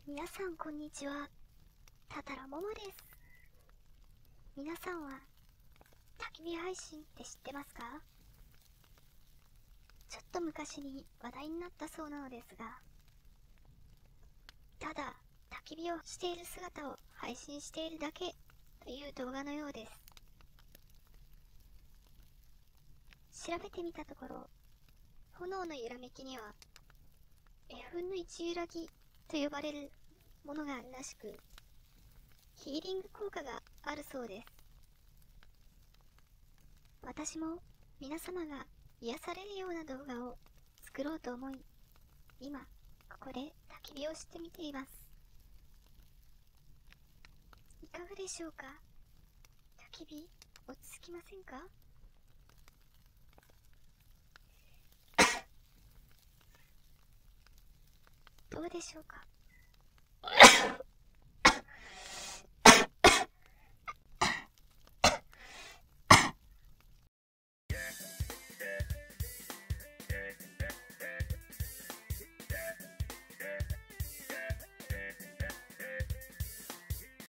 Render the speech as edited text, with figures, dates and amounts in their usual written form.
皆さんこんにちは。たたらももです。皆さんは焚き火配信って知ってますか？ちょっと昔に話題になったそうなのですが、ただ焚き火をしている姿を配信しているだけという動画のようです。調べてみたところ、炎の揺らめきにはF分の1揺らぎと呼ばれるものがあるらしく、ヒーリング効果があるそうです。私も皆様が癒されるような動画を作ろうと思い、今ここで焚き火をしてみています。いかがでしょうか？焚き火落ち着きませんか？どうでしょうか？